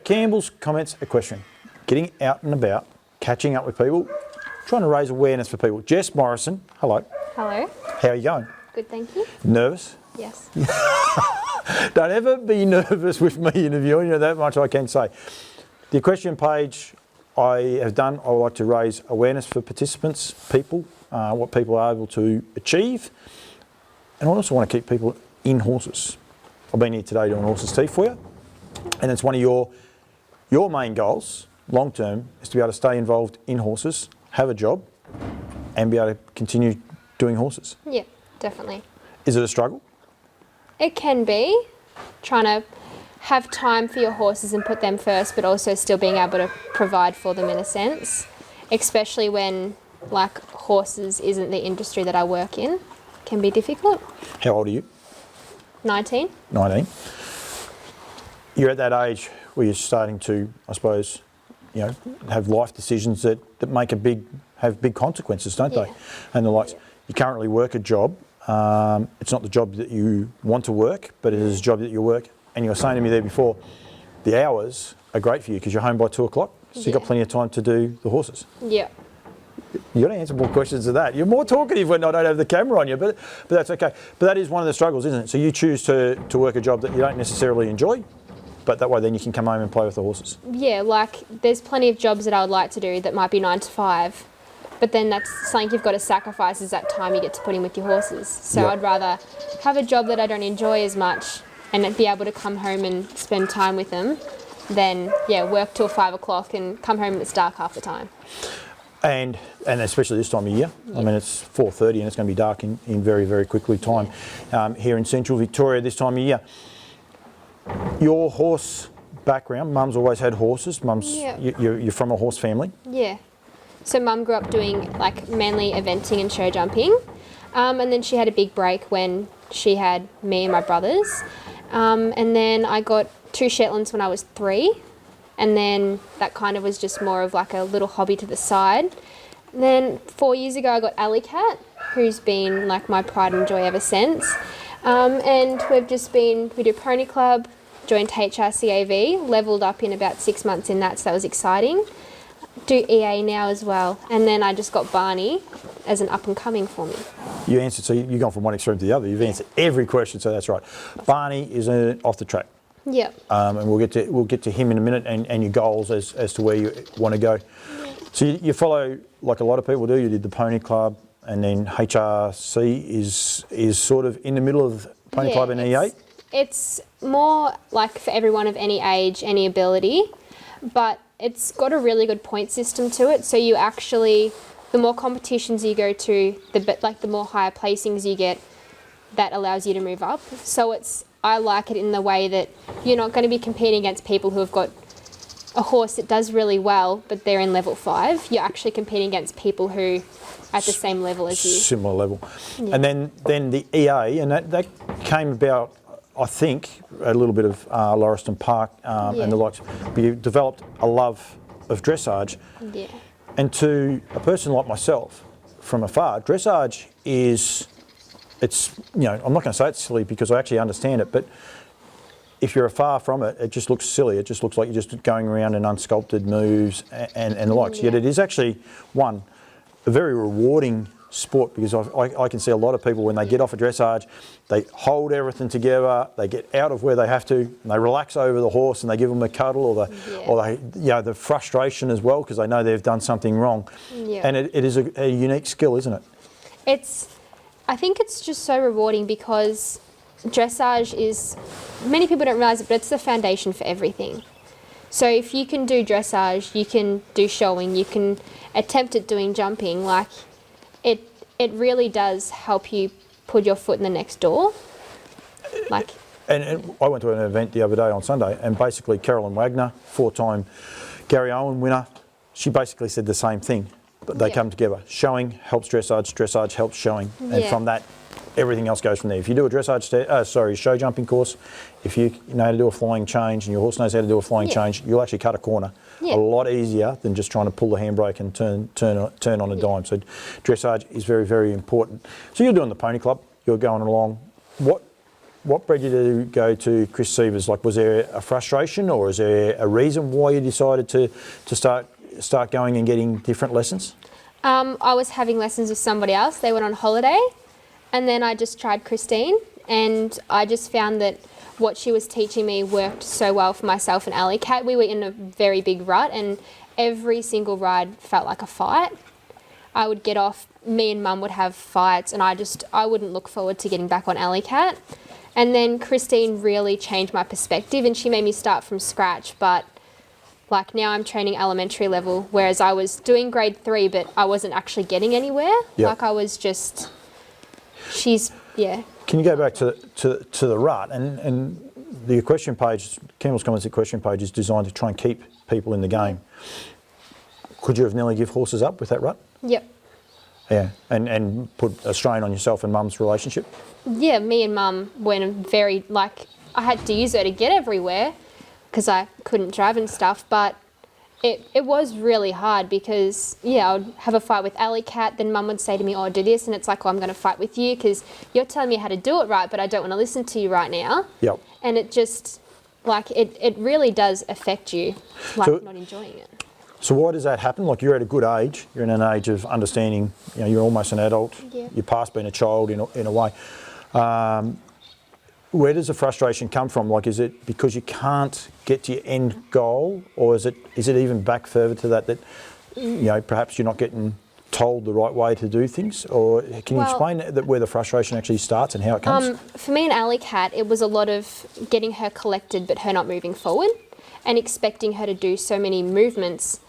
Campbell's Comments Equestrian, getting out and about, catching up with people, trying to raise awareness for people. Jess Morrison, hello. Hello. How are you going? Good, thank you. Nervous? Yes. Don't ever be nervous with me interviewing you, that much I can say. The equestrian page I have done, I would like to raise awareness for participants, people, what people are able to achieve, and I also want to keep people in horses. I've been here today doing horses teeth for you, and it's one of your main goals, long term, is to be able to stay involved in horses, have a job, and be able to continue doing horses. Yeah, definitely. Is it a struggle? It can be, trying to have time for your horses and put them first, but also still being able to provide for them in a sense, especially when like horses isn't the industry that I work in. It can be difficult. How old are you? 19. 19. You're at that age where you're starting to, I suppose, you know, have life decisions that make have big consequences, don't they? And the likes. Yeah. You currently work a job. It's not the job that you want to work, but it is a job that you work. And you were saying to me there before, the hours are great for you because you're home by 2 o'clock, so you've got plenty of time to do the horses. Yeah. You got to answer more questions than that. You're more talkative when I don't have the camera on you, but that's okay. But that is one of the struggles, isn't it? So you choose to work a job that you don't necessarily enjoy, but that way then you can come home and play with the horses. Yeah, like there's plenty of jobs that I would like to do that might be 9 to 5, but then that's something you've got to sacrifice is that time you get to put in with your horses. So I'd rather have a job that I don't enjoy as much and be able to come home and spend time with them than, work till 5 o'clock and come home and it's dark half the time. And especially this time of year. I mean, it's 4:30 and it's going to be dark in very, very quickly time here in central Victoria this time of year. Your horse background, Mum's always had horses. You're from a horse family? Yeah. So Mum grew up doing like mainly eventing and show jumping. And then she had a big break when she had me and my brothers. And then I got 2 Shetlands when I was 3. And then that kind of was just more of like a little hobby to the side. And then 4 years ago I got Alley Cat, who's been like my pride and joy ever since. And we do Pony Club, joined HRCAV, levelled up in about 6 months in that, so that was exciting. Do EA now as well. And then I just got Barney as an up and coming for me. You answered, so you've gone from one extreme to the other. You've answered every question, so that's right. Barney is off the track. Yeah. And we'll get to him in a minute and your goals as to where you want to go. Yeah. So you follow, like a lot of people do, you did the Pony Club, and then HRC is sort of in the middle of Pony Club and E8? It's more like for everyone of any age, any ability, but it's got a really good point system to it. So you actually, the more competitions you go to, the more higher placings you get, that allows you to move up. So I like it in the way that you're not going to be competing against people who have got a horse that does really well, but they're in level 5. You're actually competing against people who are at the same level as you. Similar level. Yeah. And then the EA, and that came about, I think, a little bit of Lauriston Park and the likes. But you developed a love of dressage. Yeah. And to a person like myself, from afar, dressage I'm not going to say it's silly because I actually understand it, but if you're afar from it, it just looks silly. It just looks like you're just going around in unsculpted moves and the likes. Yet it is actually, a very rewarding sport because I can see a lot of people when they get off a dressage, they hold everything together, they get out of where they have to, and they relax over the horse and they give them a cuddle or the frustration as well because they know they've done something wrong. Yeah. And it is a unique skill, isn't it? I think it's just so rewarding because dressage is, many people don't realise it, but it's the foundation for everything. So if you can do dressage, you can do showing, you can attempt at doing jumping, like it really does help you put your foot in the next door. And I went to an event the other day on Sunday and basically Carolyn Wagner, 4-time Gary Owen winner, she basically said the same thing. But they come together. Showing helps dressage, dressage helps showing. And from that, everything else goes from there. If you do a dressage, show jumping course, if you know how to do a flying change and your horse knows how to do a flying change, you'll actually cut a corner a lot easier than just trying to pull the handbrake and turn on a dime. So dressage is very, very important. So you're doing the Pony Club, you're going along. what bred you to go to Chris Sievers? Like, was there a frustration, or is there a reason why you decided to start going and getting different lessons? I was having lessons with somebody else. They went on holiday, and then I just tried Christine, and I just found that what she was teaching me worked so well for myself and Alley Cat. We were in a very big rut, and every single ride felt like a fight. I would get off, me and Mum would have fights, and I wouldn't look forward to getting back on Alley Cat. And then Christine really changed my perspective, and she made me start from scratch. But like now I'm training elementary level, whereas I was doing grade 3, but I wasn't actually getting anywhere. Yep. Like I was just, yeah. Can you go back to the rut, and the equestrian page, Campbells Comments Equestrian page, is designed to try and keep people in the game. Could you have nearly give horses up with that rut? Yep. Yeah, and put a strain on yourself and Mum's relationship? Yeah, me and Mum went I had to use her to get everywhere because I couldn't drive and stuff, but it was really hard because, yeah, I would have a fight with Alley Cat, then Mum would say to me, oh, do this, and it's like, oh, I'm going to fight with you because you're telling me how to do it right, but I don't want to listen to you right now. Yep. And it just, like, it really does affect you, like, So, not enjoying it. So why does that happen? Like, you're at a good age, you're in an age of understanding, you know, you're almost an adult, Yeah. you're past being a child in a way. Where does the frustration come from? Like, is it because you can't get to your end goal, or is it even back further to that, you know, perhaps you're not getting told the right way to do things? Or can you explain that where the frustration actually starts and how it comes? For me and Alley Cat, it was a lot of getting her collected but her not moving forward and expecting her to do so many movements.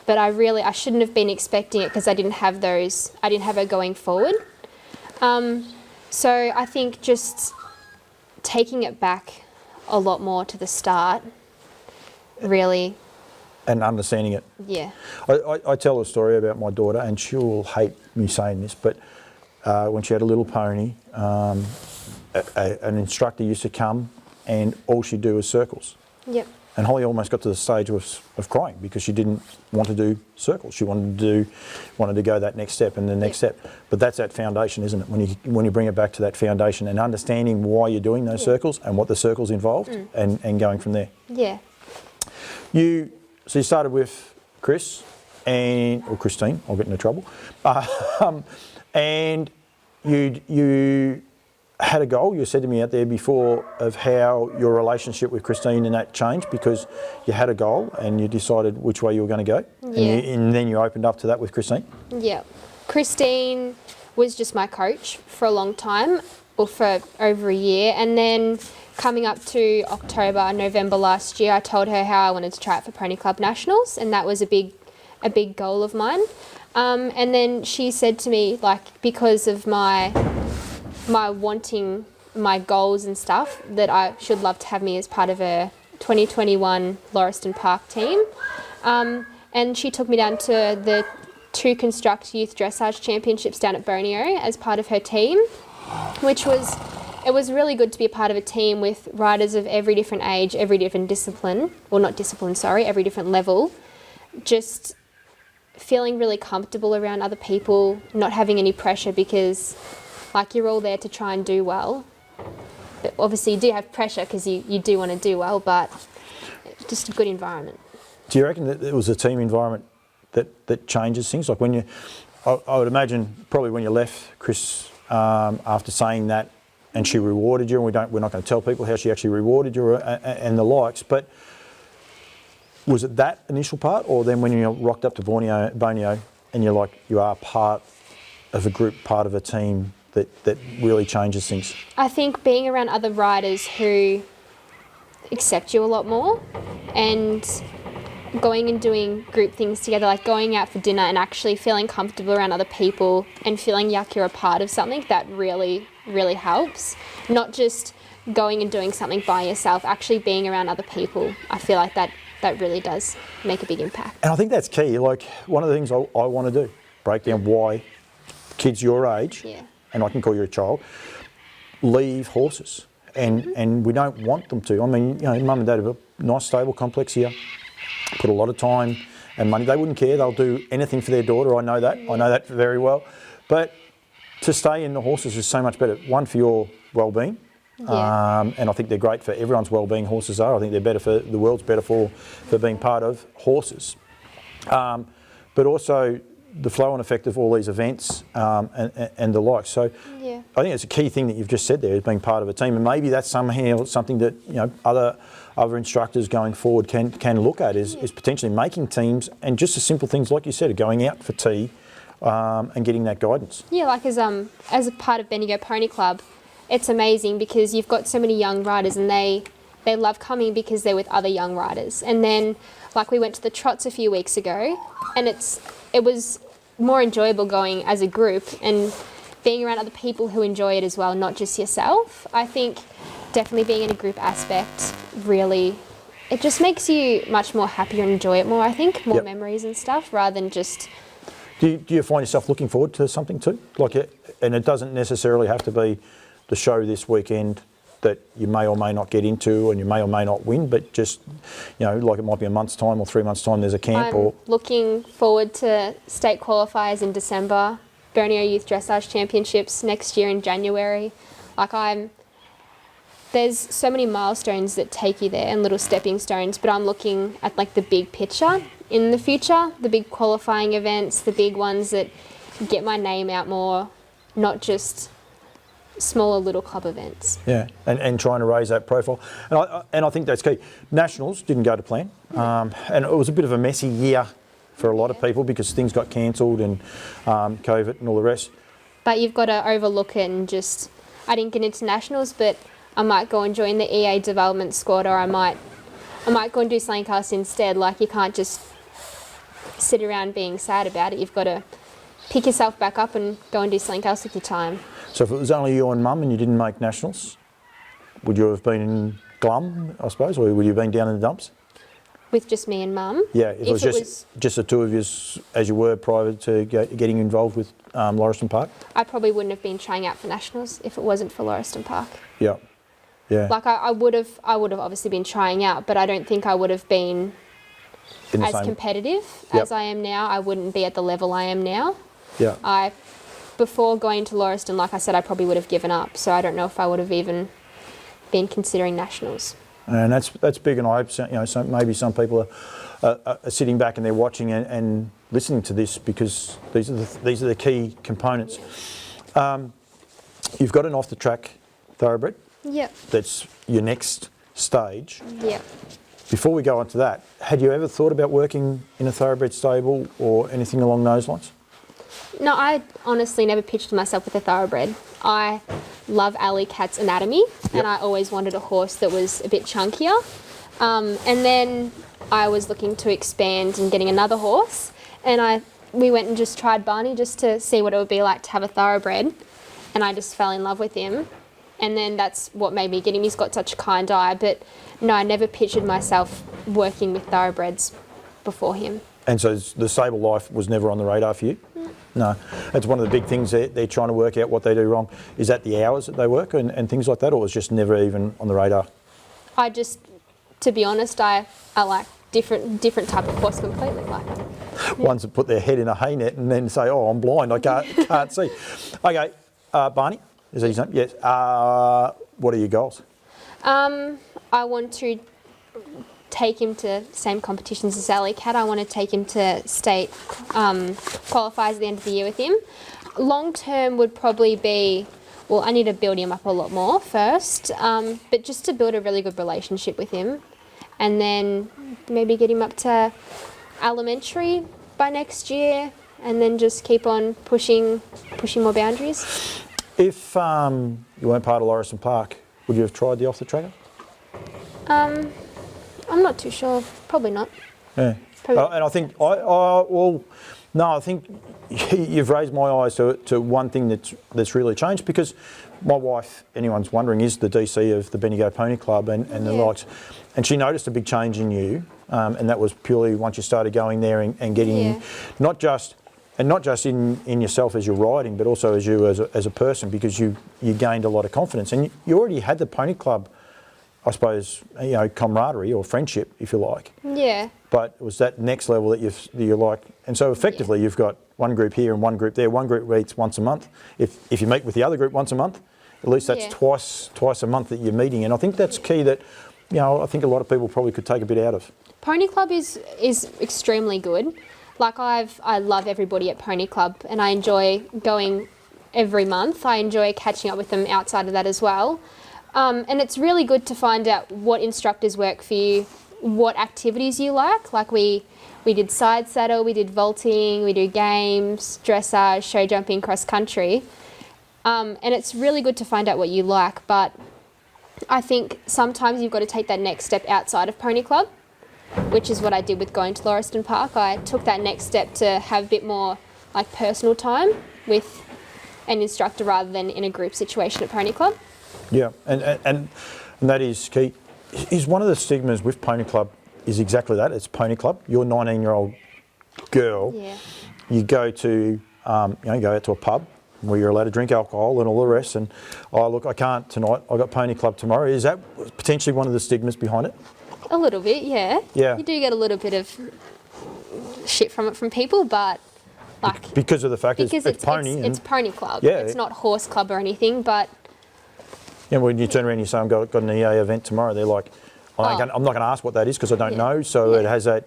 But I shouldn't have been expecting it because I didn't have her going forward. So I think just taking it back a lot more to the start, really. And understanding it. Yeah. I tell a story about my daughter, and she'll hate me saying this, but when she had a little pony, an instructor used to come and all she'd do was circles. Yep. And Holly almost got to the stage of crying because she didn't want to do circles. She wanted to go that next step and the next step. But that's that foundation, isn't it? When you bring it back to that foundation and understanding why you're doing those circles and what the circles involved, and going from there. Yeah. So you started with Chris or Christine. I'll get into trouble. And you had a goal. You said to me out there before of how your relationship with Christine and that changed because you had a goal and you decided which way you were going to go. Yeah. And then you opened up to that with Christine. Yeah. Christine was just my coach for a long time, or for over a year. And then coming up to October, November last year, I told her how I wanted to try it for Pony Club Nationals, and that was a big goal of mine. And then she said to me, like, because of my wanting my goals and stuff, that I should love to have me as part of a 2021 Lauriston Park team. And she took me down to the 2 Construct Youth Dressage Championships down at Borneo as part of her team, it was really good to be a part of a team with riders of every different age, every different discipline, or not discipline, sorry, every different level. Just feeling really comfortable around other people, not having any pressure because, like, you're all there to try and do well. But obviously you do have pressure because you do want to do well, but just a good environment. Do you reckon that it was a team environment that changes things? Like I would imagine probably when you left Chris after saying that, and she rewarded you, and we're not going to tell people how she actually rewarded you and the likes, but was it that initial part, or then when you rocked up to Borneo and you are part of a group, part of a team that really changes things? I think being around other riders who accept you a lot more, and going and doing group things together, like going out for dinner and actually feeling comfortable around other people and feeling like you're a part of something, that really, really helps. Not just going and doing something by yourself, actually being around other people. I feel like that really does make a big impact. And I think that's key. Like, one of the things I want to do, break down why kids your age, and I can call you a child, leave horses. And we don't want them to. I mean, Mum and Dad have a nice stable complex here, put a lot of time and money. They wouldn't care. They'll do anything for their daughter. I know that. I know that very well. But to stay in the horses is so much better. One, for your well-being, Yeah. And I think they're great for everyone's well-being. Horses are. I think they're better for the world's better for being part of horses. But also the flow-on effect of all these events and the like. So Yeah. I think it's a key thing that you've just said there, is being part of a team, and maybe that's somehow something that other instructors going forward can look at is potentially making teams, and just the simple things like you said, of going out for tea and getting that guidance. Yeah, like as a part of Bendigo Pony Club, it's amazing because you've got so many young riders and they love coming because they're with other young riders. And then, like, we went to the trots a few weeks ago, and it was more enjoyable going as a group and being around other people who enjoy it as well, not just yourself. I think definitely being in a group aspect really, it just makes you much more happier and enjoy it more, I think, more memories and stuff, rather than just... Do you find yourself looking forward to something too? And it doesn't necessarily have to be the show this weekend that you may or may not get into and you may or may not win, but just, like it might be a month's time or 3 months' time there's a camp. I'm looking forward to state qualifiers in December, Borneo Youth Dressage Championships next year in January. There's so many milestones that take you there and little stepping stones, but I'm looking at like the big picture in the future, the big qualifying events, the big ones that get my name out more, not just smaller little club events. Yeah, and trying to raise that profile. And I think that's key. Nationals didn't go to plan, and it was a bit of a messy year for a lot of people because things got cancelled and COVID and all the rest. But you've got to overlook it and just, I didn't get into nationals, but I might go and join the EA development squad, or I might go and do something else instead. Like, you can't just sit around being sad about it. You've got to pick yourself back up and go and do something else with your time. So if it was only you and Mum and you didn't make nationals, would you have been in Glum, I suppose, or would you have been down in the dumps? With just me and Mum? Yeah, if it was just the two of you as you were prior to getting involved with Lauriston Park? I probably wouldn't have been trying out for nationals if it wasn't for Lauriston Park. Yeah, yeah. Like, I would have obviously been trying out, but I don't think I would have been as competitive as I am now. I wouldn't be at the level I am now. Yeah. Before going to Lauriston, like I said, I probably would have given up. So I don't know if I would have even been considering nationals. And that's big, and I hope maybe some people are sitting back and they're watching and listening to this, because these are the key components. You've got an off the track thoroughbred. Yep. That's your next stage. Yep. Before we go on to that, had you ever thought about working in a thoroughbred stable or anything along those lines? No, I honestly never pictured myself with a thoroughbred. I love Alley Cat's anatomy, and I always wanted a horse that was a bit chunkier. And then I was looking to expand and getting another horse, and we went and just tried Barney just to see what it would be like to have a thoroughbred, and I just fell in love with him. And then that's what made me get him. He's got such a kind eye, but no, I never pictured myself working with thoroughbreds before him. And so the stable life was never on the radar for you? No. That's one of the big things they're trying to work out what they do wrong. Is that the hours that they work and things like that, or was just never even on the radar? To be honest, I like different type of horse completely. Like ones that put their head in a hay net and then say, "Oh, I'm blind, I can't see." Okay, Barney, is that his name? Yes. What are your goals? I want to take him to same competitions as Alley Cat. I want to take him to state qualifiers at the end of the year with him. Long term would probably be, well, I need to build him up a lot more first, but just to build a really good relationship with him, and then maybe get him up to elementary by next year, and then just keep on pushing more boundaries. If you weren't part of Lauriston Park, would you have tried the off the tracker? I'm not too sure. Probably not. Yeah. And I think, I think you've raised my eyes to one thing that's really changed, because my wife, anyone's wondering, is the DC of the Bendigo Pony Club and the likes. And she noticed a big change in you, and that was purely once you started going there and getting not just in yourself as you're riding, but also as you as a person, because you gained a lot of confidence, and you already had the Pony Club, I suppose, camaraderie or friendship, if you like. Yeah. But it was that next level that you like, and so effectively you've got one group here and one group there. One group meets once a month. If you meet with the other group once a month, At least that's Yeah. twice a month that you're meeting, and I think that's key. That I think a lot of people probably could take a bit out of. Pony Club is extremely good. Like I love everybody at Pony Club, and I enjoy going every month. I enjoy catching up with them outside of that as well. And it's really good to find out what instructors work for you, what activities you like. Like we did side saddle, we did vaulting, we do games, dressage, show jumping, cross country. And it's really good to find out what you like. But I think sometimes you've got to take that next step outside of Pony Club, which is what I did with going to Lauriston Park. I took that next step to have a bit more like personal time with an instructor rather than in a group situation at Pony Club. Yeah, and that is key. Is one of the stigmas with Pony Club is exactly that. It's Pony Club. You're a 19-year-old girl. Yeah. You go to you go out to a pub where you're allowed to drink alcohol and all the rest. And look, I can't tonight. I got Pony Club tomorrow. Is that potentially one of the stigmas behind it? A little bit, yeah. Yeah. You do get a little bit of shit from it from people, but like because of the fact it's pony. It's Pony Club. Yeah. It's not horse club or anything, but. When you turn around and you say, I've got an EA event tomorrow, they're like, I'm not going to ask what that is because I don't know. So it has that,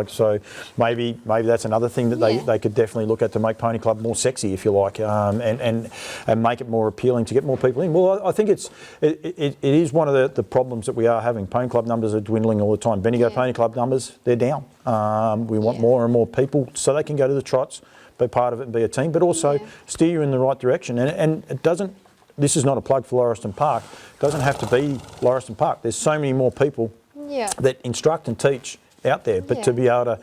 so maybe that's another thing that they could definitely look at to make Pony Club more sexy, if you like, and make it more appealing to get more people in. Well, I think it is one of the problems that we are having. Pony Club numbers are dwindling all the time. Bendigo Pony Club numbers, they're down. We want more and more people so they can go to the trots, be part of it and be a team, but also steer you in the right direction. And it doesn't. This is not a plug for Lauriston Park. It doesn't have to be Lauriston Park. There's so many more people that instruct and teach out there. But to be able to,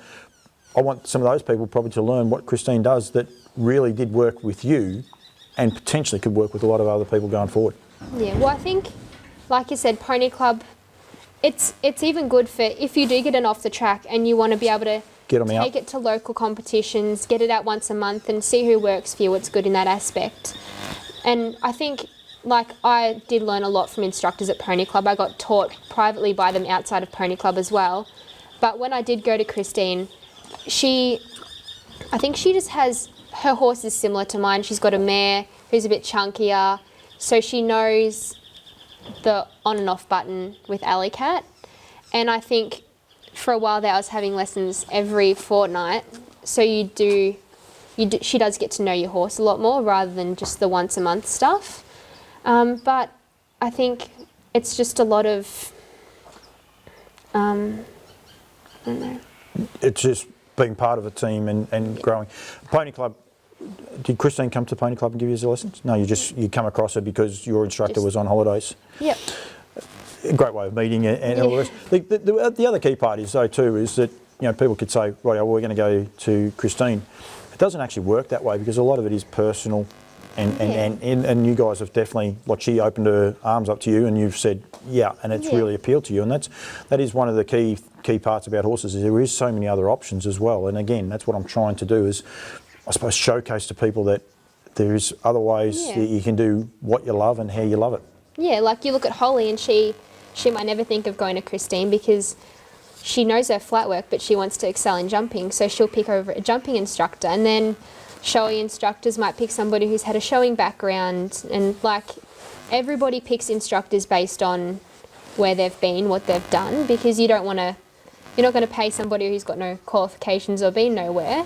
I want some of those people probably to learn what Christine does that really did work with you and potentially could work with a lot of other people going forward. Yeah, well, I think, like you said, Pony Club, it's even good for if you do get an off the track and you want to be able to take it to local competitions, get it out once a month and see who works for you, what's good in that aspect. And I think, like, I did learn a lot from instructors at Pony Club. I got taught privately by them outside of Pony Club as well. But when I did go to Christine, I think she just has, her horse is similar to mine. She's got a mare who's a bit chunkier. So she knows the on and off button with Alley Cat. And I think for a while there I was having lessons every fortnight. So she does get to know your horse a lot more rather than just the once a month stuff. But I think it's just a lot of, I don't know. It's just being part of a team and growing. Pony Club, did Christine come to Pony Club and give you the lessons? No, you come across her because your instructor was on holidays. Yep. A great way of meeting and all the rest. The other key part is though too is that people could say, right, well, we're going to go to Christine. It doesn't actually work that way because a lot of it is personal, and you guys have definitely, like, she opened her arms up to you, and you've said and it's really appealed to you, and that is one of the key parts about horses is there is so many other options as well. And again, that's what I'm trying to do is, I suppose, showcase to people that there is other ways that you can do what you love and how you love it. Yeah, like you look at Holly, and she might never think of going to Christine because she knows her flat work, but she wants to excel in jumping, so she'll pick over a jumping instructor. And then showing instructors might pick somebody who's had a showing background, and like everybody picks instructors based on where they've been, what they've done, because you're not going to pay somebody who's got no qualifications or been nowhere.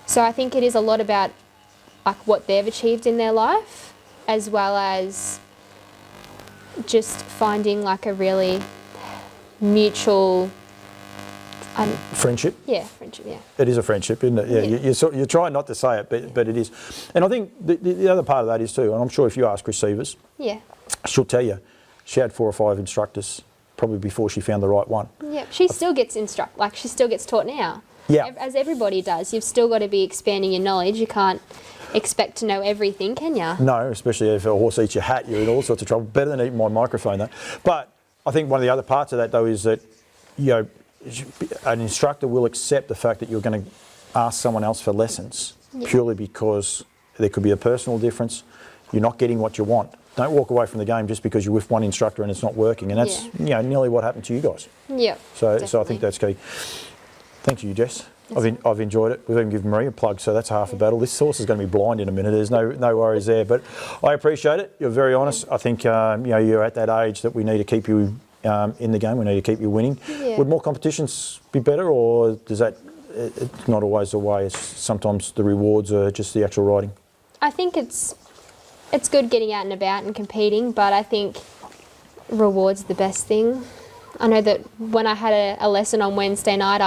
So I think it is a lot about like what they've achieved in their life, as well as just finding like a really mutual friendship. Yeah, friendship. Yeah. It is a friendship, isn't it? Yeah. You try not to say it, but it is. And I think the other part of that is too. And I'm sure if you ask Chris Sievers, she'll tell you she had 4 or 5 instructors probably before she found the right one. Yeah, she still gets she still gets taught now. Yeah. As everybody does. You've still got to be expanding your knowledge. You can't expect to know everything, can you? No, especially if a horse eats your hat, you're in all sorts of trouble. Better than eating my microphone, though. But I think one of the other parts of that, though, is that an instructor will accept the fact that you're going to ask someone else for lessons purely because there could be a personal difference. You're not getting what you want. Don't walk away from the game just because you're with one instructor and it's not working. And that's nearly what happened to you guys. Yeah. So I think that's key. Thank you, Jess. I've enjoyed it. We've even given Marie a plug, so that's half a battle. This horse is going to be blind in a minute. There's no worries there. But I appreciate it. You're very honest. I think you're at that age that we need to keep you in the game. We need to keep you winning. Yeah. Would more competitions be better, or does that? It's not always the way. Sometimes the rewards are just the actual riding. I think it's good getting out and about and competing, but I think rewards the best thing. I know that when I had a lesson on Wednesday night,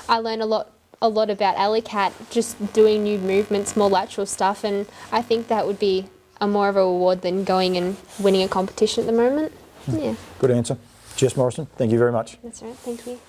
I learned a lot about alley cat, just doing new movements, more lateral stuff, and I think that would be more of a reward than going and winning a competition at the moment. Yeah. Good answer. Jess Morrison, thank you very much. That's right, thank you.